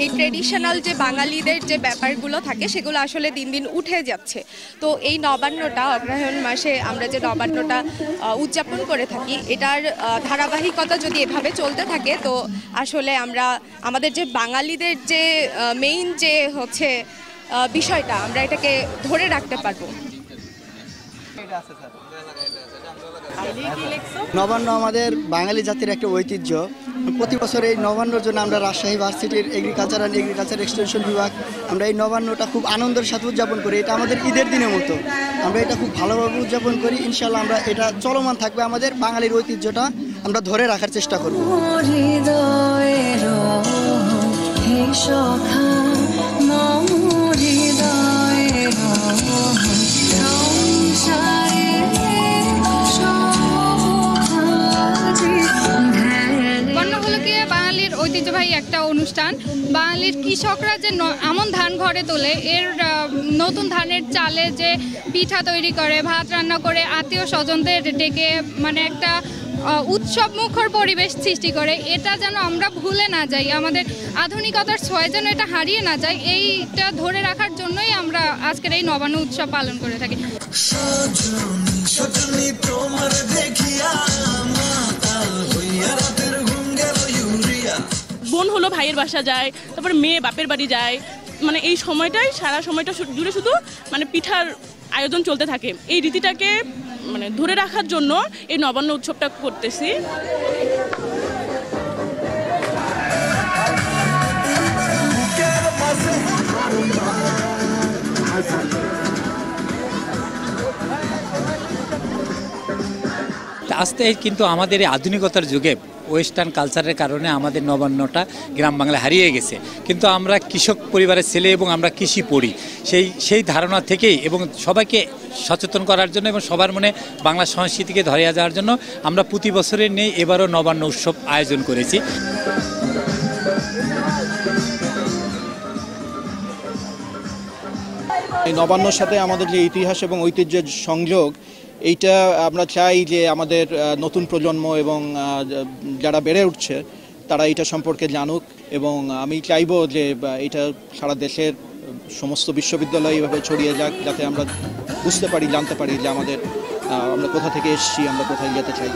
এই ট্রেডিশনাল যে বাঙালিদের যে ব্যাপারগুলো থাকে সেগুলো আসলে দিন দিন উঠে যাচ্ছে। তো এই নবান্নটা, অগ্রহায়ণ মাসে আমরা যে নবান্নটা উদযাপন করে থাকি, এটার ধারাবাহিকতা যদি এভাবে চলতে থাকে তো আসলে আমরা আমাদের যে বাঙালিদের যে মেইন যে হচ্ছে বিষয়টা, আমরা এটাকে ধরে রাখতে পারবো। নবান্ন আমাদের বাঙালি জাতির একটা ঐতিহ্য। প্রতি বছর এই নবান্নর জন্য আমরা রাজশাহী ভার্সিটির এগ্রিকালচার এক্সটেনশন বিভাগ আমরা এই নবান্নটা খুব আনন্দের সাথে উদযাপন করি। এটা আমাদের ঈদের দিনের মতো, আমরা এটা খুব ভালোভাবে উদযাপন করি। ইনশাল্লাহ আমরা এটা চলমান থাকবে, আমাদের বাঙালির ঐতিহ্যটা আমরা ধরে রাখার চেষ্টা করব। ঐতিহ্যবাহী একটা অনুষ্ঠান। বাঙালির কৃষকরা যে আমন ধান ঘরে তোলে, এর নতুন ধানের চালে যে পিঠা তৈরি করে, ভাত রান্না করে আত্মীয় স্বজনদের ডেকে মানে একটা উৎসব মুখর পরিবেশ সৃষ্টি করে, এটা যেন আমরা ভুলে না যাই, আমাদের আধুনিকতার ছোঁয়া যেন এটা হারিয়ে না যায়, এইটা ধরে রাখার জন্যই আমরা আজকের এই নবান্ন উৎসব পালন করে থাকি। বোন হলো ভাইয়ের বাসা যায়, তারপরে মেয়ে বাপের বাড়ি যায়, মানে এই সময়টাই সারা সময়টা জুড়ে শুধু মানে পিঠার আয়োজন চলতে থাকে। এই রীতিটাকে মানে ধরে রাখার জন্য এই নবান্ন উৎসবটা করতেছি। আস্তে কিন্তু আমাদের এই আধুনিকতার যুগে ওয়েস্টার্ন কালচারের কারণে আমাদের নবান্নটা গ্রাম বাংলা হারিয়ে গেছে, কিন্তু আমরা কৃষক পরিবারের ছেলে এবং আমরা কৃষি পড়ি, সেই ধারণা থেকেই এবং সবাইকে সচেতন করার জন্য এবং সবার মনে বাংলা সংস্কৃতিকে ধরিয়ে যাওয়ার জন্য আমরা প্রতি বছরের নেই এবারও নবান্ন উৎসব আয়োজন করেছি। এই নবান্নর সাথে আমাদের যে ইতিহাস এবং ঐতিহ্যের সংযোগ, এইটা আমরা চাই যে আমাদের নতুন প্রজন্ম এবং যারা বেড়ে উঠছে তারা এটা সম্পর্কে জানুক, এবং আমি চাইব যে এটা সারা দেশের সমস্ত বিশ্ববিদ্যালয় এভাবে ছড়িয়ে যাক, যাতে আমরা বুঝতে পারি, জানতে পারি যে আমরা কোথা থেকে এসেছি, আমরা কোথায় যেতে চাই।